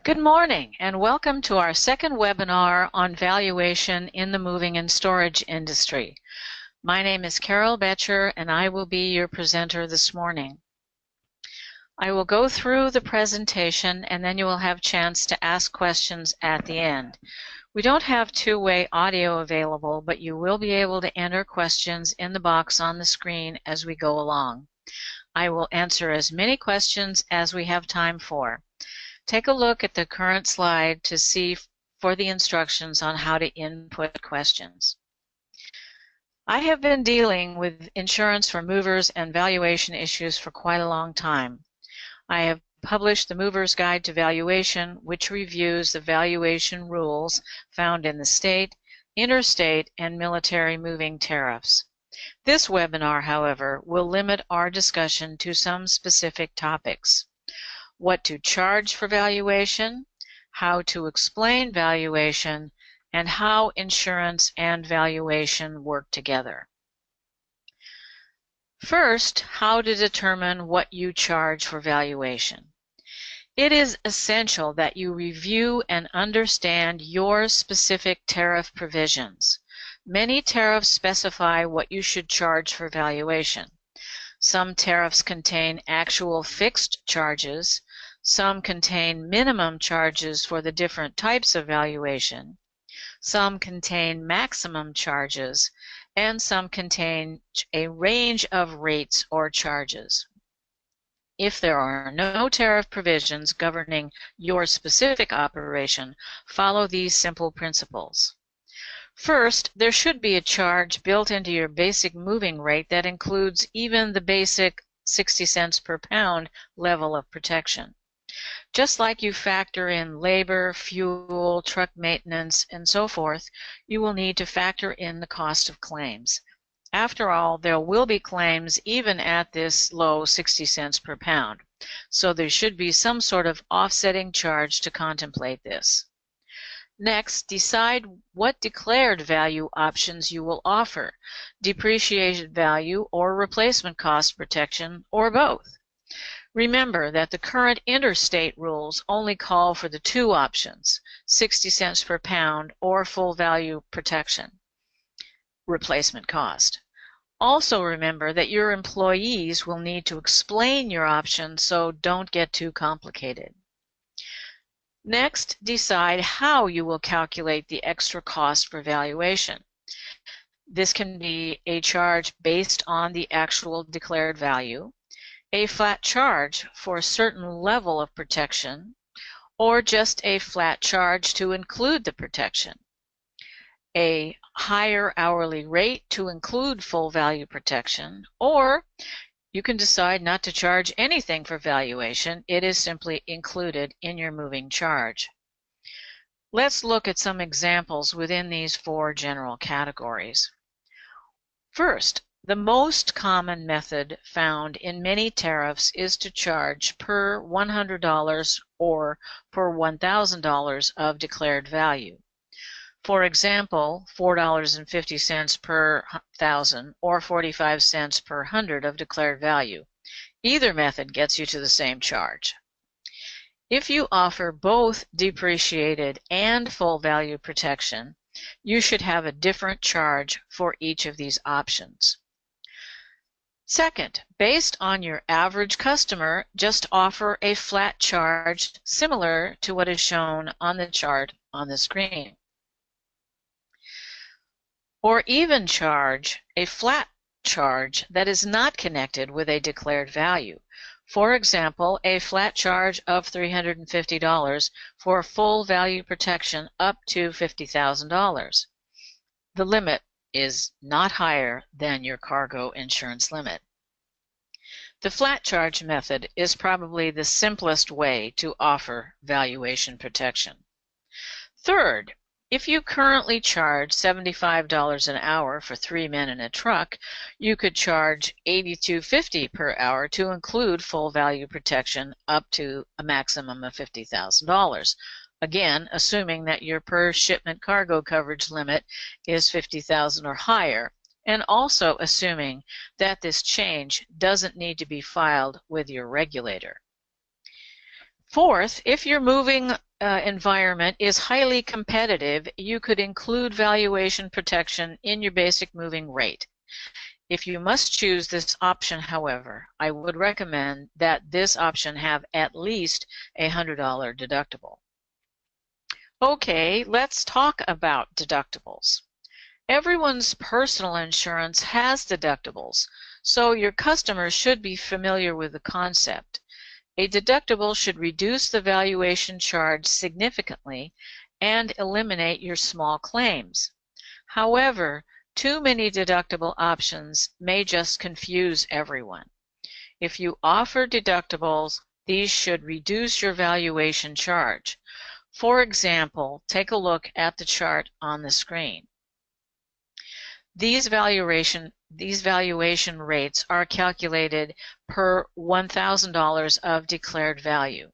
Good morning and welcome to our second webinar on valuation in the moving and storage industry. My name is Carole Boettcher and I will be your presenter this morning. I will go through the presentation and then you will have a chance to ask questions at the end. We don't have two-way audio available, but you will be able to enter questions in the box on the screen as we go along. I will answer as many questions as we have time for. Take a look at the current slide to see for the instructions on how to input questions. I have been dealing with insurance for movers and valuation issues for quite a long time. I have published the Mover's Guide to Valuation, which reviews the valuation rules found in the state, interstate, and military moving tariffs. This webinar, however, will limit our discussion to some specific topics: what to charge for valuation, how to explain valuation, and how insurance and valuation work together. First, how to determine what you charge for valuation. It is essential that you review and understand your specific tariff provisions. Many tariffs specify what you should charge for valuation. Some tariffs contain actual fixed charges. Some contain minimum charges for the different types of valuation. Some contain maximum charges, and some contain a range of rates or charges. If there are no tariff provisions governing your specific operation, follow these simple principles. First, there should be a charge built into your basic moving rate that includes even the basic 60 cents per pound level of protection. Just like you factor in labor, fuel, truck maintenance, and so forth, you will need to factor in the cost of claims. After all, there will be claims even at this low 60 cents per pound, so there should be some sort of offsetting charge to contemplate this. Next, decide what declared value options you will offer: depreciated value or replacement cost protection, or both. Remember that the current interstate rules only call for the two options, 60 cents per pound or full value protection, replacement cost. Also remember that your employees will need to explain your options, so don't get too complicated. Next, decide how you will calculate the extra cost for valuation. This can be a charge based on the actual declared value, a flat charge for a certain level of protection, or just a flat charge to include the protection, a higher hourly rate to include full value protection, or you can decide not to charge anything for valuation. It is simply included in your moving charge. Let's look at some examples within these four general categories. First, the most common method found in many tariffs is to charge per $100 or per $1,000 of declared value. For example, $4.50 per 1,000 or 45 cents per 100 of declared value. Either method gets you to the same charge. If you offer both depreciated and full value protection, you should have a different charge for each of these options. Second, based on your average customer, just offer a flat charge similar to what is shown on the chart on the screen. Or even charge a flat charge that is not connected with a declared value. For example, a flat charge of $350 for full value protection up to $50,000. The limit is not higher than your cargo insurance limit. The flat charge method is probably the simplest way to offer valuation protection. Third, if you currently charge $75 an hour for 3 men in a truck, you could charge $82.50 per hour to include full value protection up to a maximum of $50,000. Again, assuming that your per shipment cargo coverage limit is $50,000 or higher, and also assuming that this change doesn't need to be filed with your regulator. Fourth, if you're moving environment is highly competitive, you could include valuation protection in your basic moving rate. If you must choose this option, however, I would recommend that this option have at least a $100 deductible. Okay, let's talk about deductibles. Everyone's personal insurance has deductibles, so your customers should be familiar with the concept. A deductible should reduce the valuation charge significantly and eliminate your small claims. However, too many deductible options may just confuse everyone. If you offer deductibles, these should reduce your valuation charge. For example, take a look at the chart on the screen. These valuation rates are calculated per $1,000 of declared value.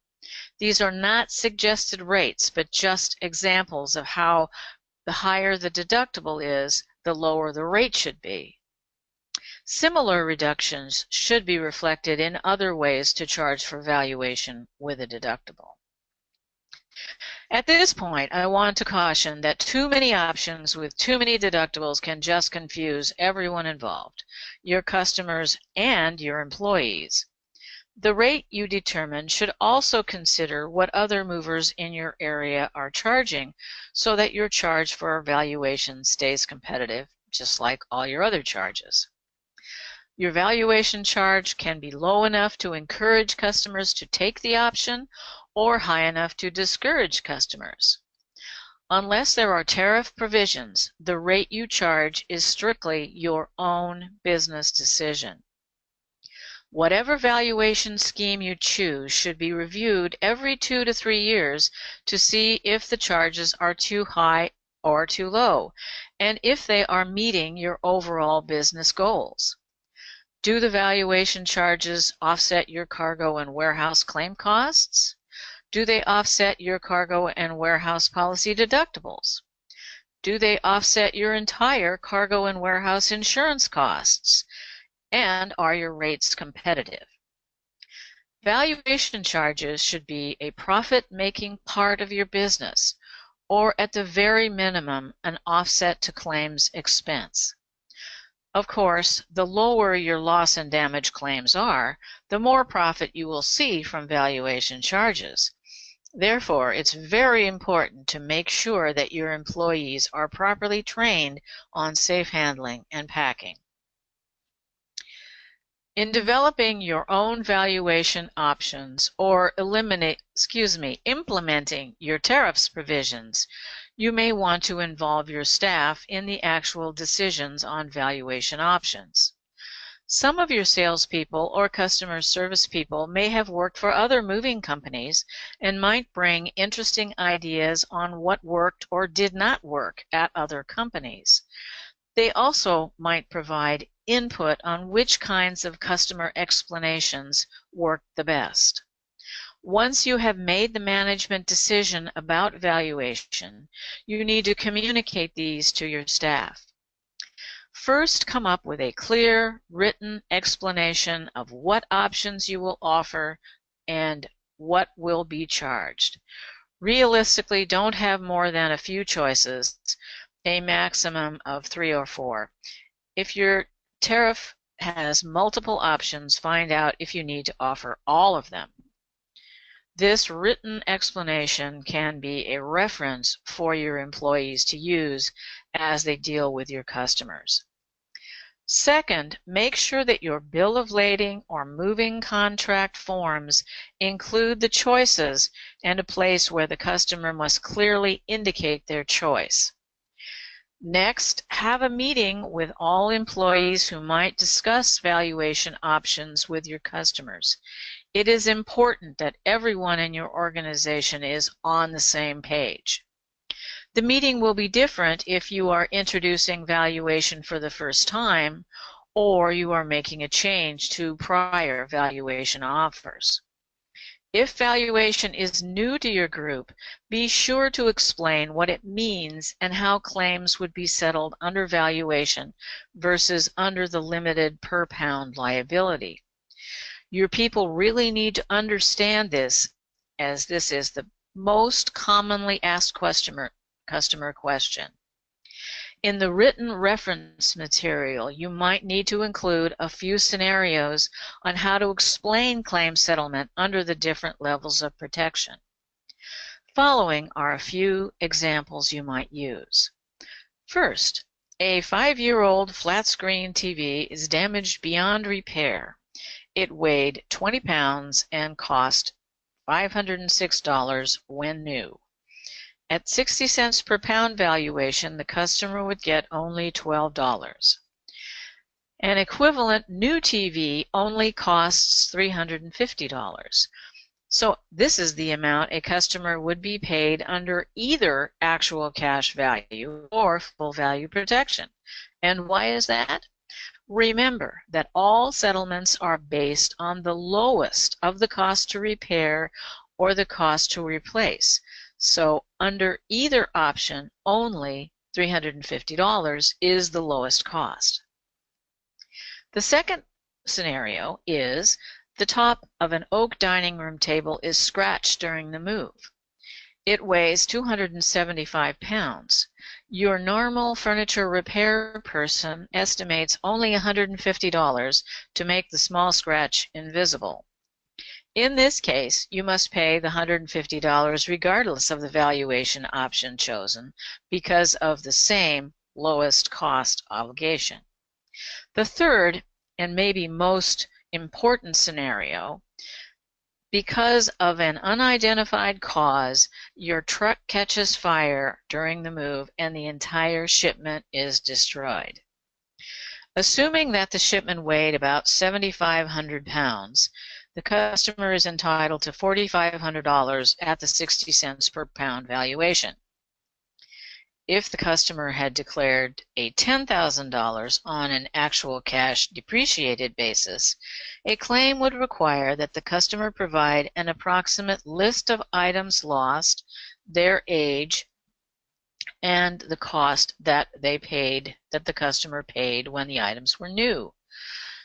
These are not suggested rates, but just examples of how the higher the deductible is, the lower the rate should be. Similar reductions should be reflected in other ways to charge for valuation with a deductible. At this point, I want to caution that too many options with too many deductibles can just confuse everyone involved, your customers and your employees. The rate you determine should also consider what other movers in your area are charging so that your charge for valuation stays competitive, just like all your other charges. Your valuation charge can be low enough to encourage customers to take the option or high enough to discourage customers. Unless there are tariff provisions, the rate you charge is strictly your own business decision. Whatever valuation scheme you choose should be reviewed every 2 to 3 years to see if the charges are too high or too low, and if they are meeting your overall business goals. Do the valuation charges offset your cargo and warehouse claim costs? Do they offset your cargo and warehouse policy deductibles? Do they offset your entire cargo and warehouse insurance costs? And are your rates competitive? Valuation charges should be a profit-making part of your business, or at the very minimum, an offset to claims expense. Of course, the lower your loss and damage claims are, the more profit you will see from valuation charges. Therefore, it's very important to make sure that your employees are properly trained on safe handling and packing. In developing your own valuation options or implementing your tariffs provisions, you may want to involve your staff in the actual decisions on valuation options. Some of your salespeople or customer service people may have worked for other moving companies and might bring interesting ideas on what worked or did not work at other companies. They also might provide input on which kinds of customer explanations work the best. Once you have made the management decision about valuation, you need to communicate these to your staff. First, come up with a clear, written explanation of what options you will offer and what will be charged. Realistically, don't have more than a few choices, a maximum of 3 or 4. If your tariff has multiple options, find out if you need to offer all of them. This written explanation can be a reference for your employees to use as they deal with your customers. Second, make sure that your bill of lading or moving contract forms include the choices and a place where the customer must clearly indicate their choice. Next, have a meeting with all employees who might discuss valuation options with your customers. It is important that everyone in your organization is on the same page. The meeting will be different if you are introducing valuation for the first time or you are making a change to prior valuation offers. If valuation is new to your group, be sure to explain what it means and how claims would be settled under valuation versus under the limited per pound liability. Your people really need to understand this, as this is the most commonly asked customer question. In the written reference material, you might need to include a few scenarios on how to explain claim settlement under the different levels of protection. Following are a few examples you might use. First, a 5-year-old flat-screen TV is damaged beyond repair. It weighed 20 pounds and cost $506 when new. At 60 cents per pound valuation, the customer would get only $12. An equivalent new TV only costs $350. So this is the amount a customer would be paid under either actual cash value or full value protection. And why is that? Remember that all settlements are based on the lowest of the cost to repair or the cost to replace. So under either option, only $350 is the lowest cost. The second scenario is the top of an oak dining room table is scratched during the move. It weighs 275 pounds. Your normal furniture repair person estimates only $150 to make the small scratch invisible. In this case, you must pay the $150 regardless of the valuation option chosen because of the same lowest cost obligation. The third, and maybe most important scenario, because of an unidentified cause, your truck catches fire during the move and the entire shipment is destroyed. Assuming that the shipment weighed about 7,500 pounds, the customer is entitled to $4,500 at the 60 cents per pound valuation. If the customer had declared a $10,000 on an actual cash depreciated basis, a claim would require that the customer provide an approximate list of items lost, their age, and the cost that the customer paid when the items were new.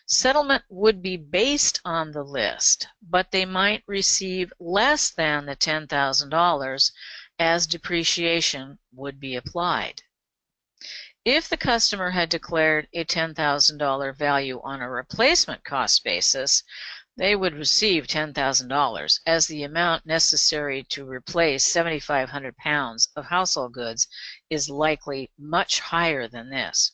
Settlement would be based on the list, but they might receive less than the $10,000 as depreciation would be applied. If the customer had declared a $10,000 value on a replacement cost basis, they would receive $10,000 as the amount necessary to replace 7,500 pounds of household goods is likely much higher than this.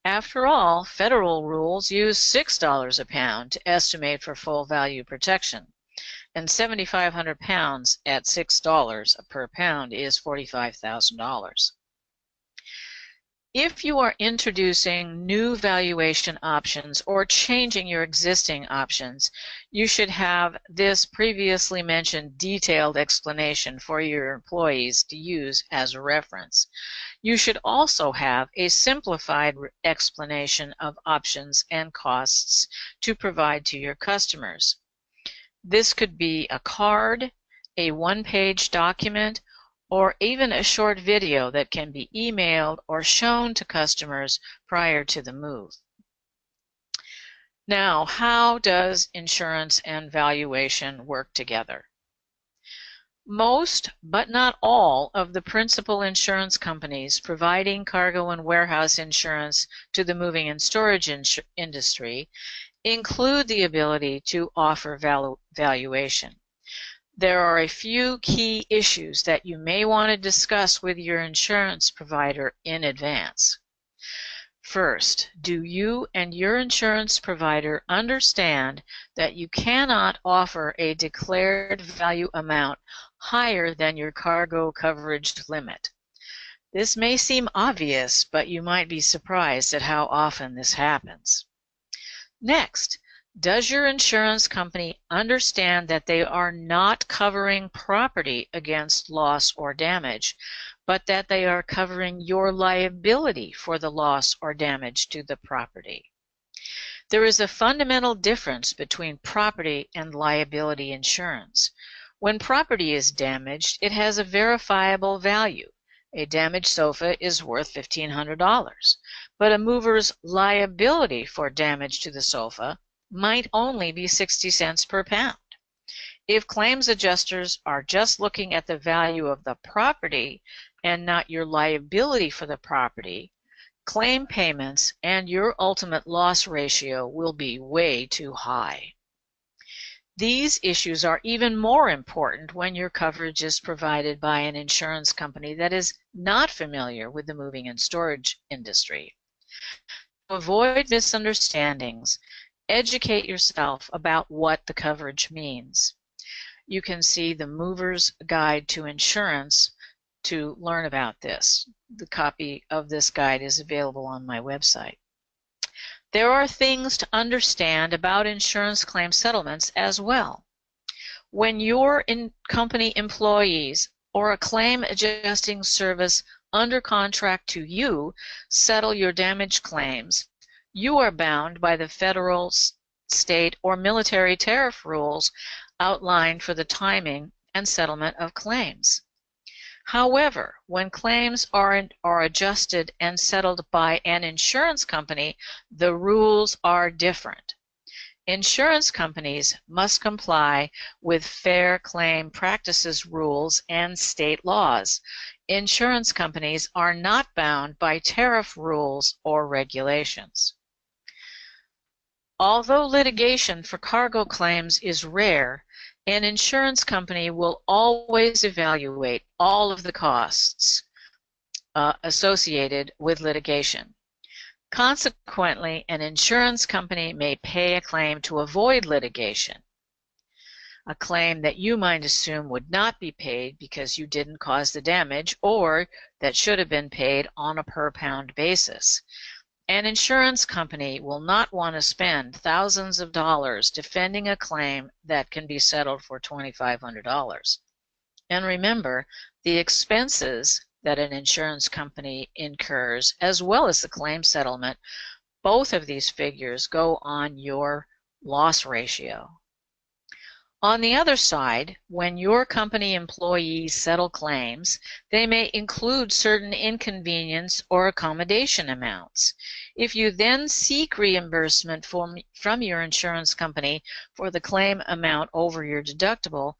After all, federal rules use $6 a pound to estimate for full value protection, and 7,500 pounds at $6 per pound is $45,000. If you are introducing new valuation options or changing your existing options, you should have this previously mentioned detailed explanation for your employees to use as a reference. You should also have a simplified explanation of options and costs to provide to your customers. This could be a card, a one-page document, or even a short video that can be emailed or shown to customers prior to the move. Now, how does insurance and valuation work together? Most, but not all, of the principal insurance companies providing cargo and warehouse insurance to the moving and storage industry include the ability to offer valuation. There are a few key issues that you may want to discuss with your insurance provider in advance. First, do you and your insurance provider understand that you cannot offer a declared value amount higher than your cargo coverage limit? This may seem obvious, but you might be surprised at how often this happens. Next, does your insurance company understand that they are not covering property against loss or damage, but that they are covering your liability for the loss or damage to the property? There is a fundamental difference between property and liability insurance. When property is damaged, it has a verifiable value. A damaged sofa is worth $1,500, but a mover's liability for damage to the sofa might only be 60 cents per pound. If claims adjusters are just looking at the value of the property and not your liability for the property, claim payments and your ultimate loss ratio will be way too high. These issues are even more important when your coverage is provided by an insurance company that is not familiar with the moving and storage industry. To avoid misunderstandings, educate yourself about what the coverage means. You can see the Mover's Guide to Insurance to learn about this. The copy of this guide is available on my website. There are things to understand about insurance claim settlements as well. When your company employees or a claim adjusting service under contract to you settle your damage claims, you are bound by the federal, state, or military tariff rules outlined for the timing and settlement of claims. However, when claims are adjusted and settled by an insurance company, the rules are different. Insurance companies must comply with Fair Claim Practices rules and state laws. Insurance companies are not bound by tariff rules or regulations. Although litigation for cargo claims is rare, an insurance company will always evaluate all of the costs associated with litigation. Consequently, an insurance company may pay a claim to avoid litigation, a claim that you might assume would not be paid because you didn't cause the damage or that should have been paid on a per-pound basis. An insurance company will not want to spend thousands of dollars defending a claim that can be settled for $2,500. And remember, the expenses that an insurance company incurs, as well as the claim settlement, both of these figures go on your loss ratio. On the other side, when your company employees settle claims, they may include certain inconvenience or accommodation amounts. If you then seek reimbursement from your insurance company for the claim amount over your deductible,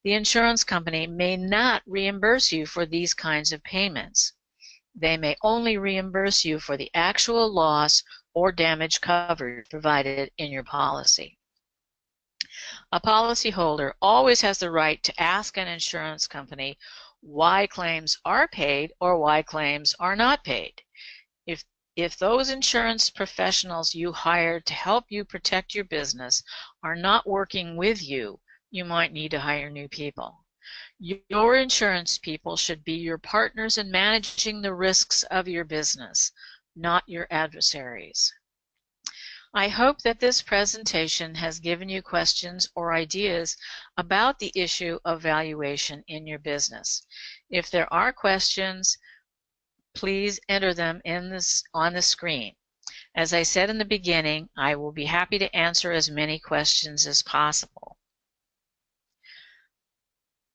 the insurance company may not reimburse you for these kinds of payments. They may only reimburse you for the actual loss or damage coverage provided in your policy. A policyholder always has the right to ask an insurance company why claims are paid or why claims are not paid. If those insurance professionals you hired to help you protect your business are not working with you, you might need to hire new people. Your insurance people should be your partners in managing the risks of your business, not your adversaries. I hope that this presentation has given you questions or ideas about the issue of valuation in your business. If there are questions, please enter them on the screen. As I said in the beginning, I will be happy to answer as many questions as possible.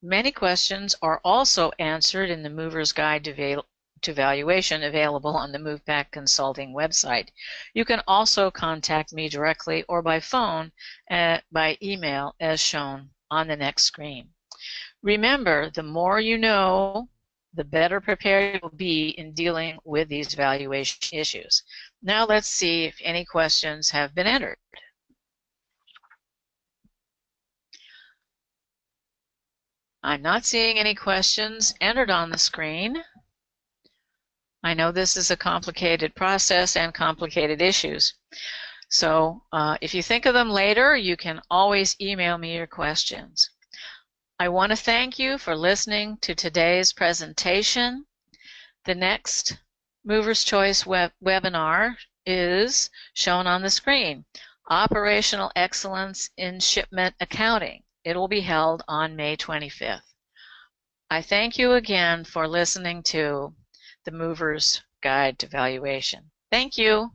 Many questions are also answered in the Mover's Guide to Valuation available on the MovePak Consulting website. You can also contact me directly or by phone by email as shown on the next screen. Remember, the more you know, the better prepared you'll be in dealing with these valuation issues. Now let's see if any questions have been entered. I'm not seeing any questions entered on the screen. I know this is a complicated process and complicated issues. So if you think of them later, you can always email me your questions. I want to thank you for listening to today's presentation. The next Mover's Choice webinar is shown on the screen, Operational Excellence in Shipment Accounting. It will be held on May 25th. I thank you again for listening to the Mover's Guide to Valuation. Thank you.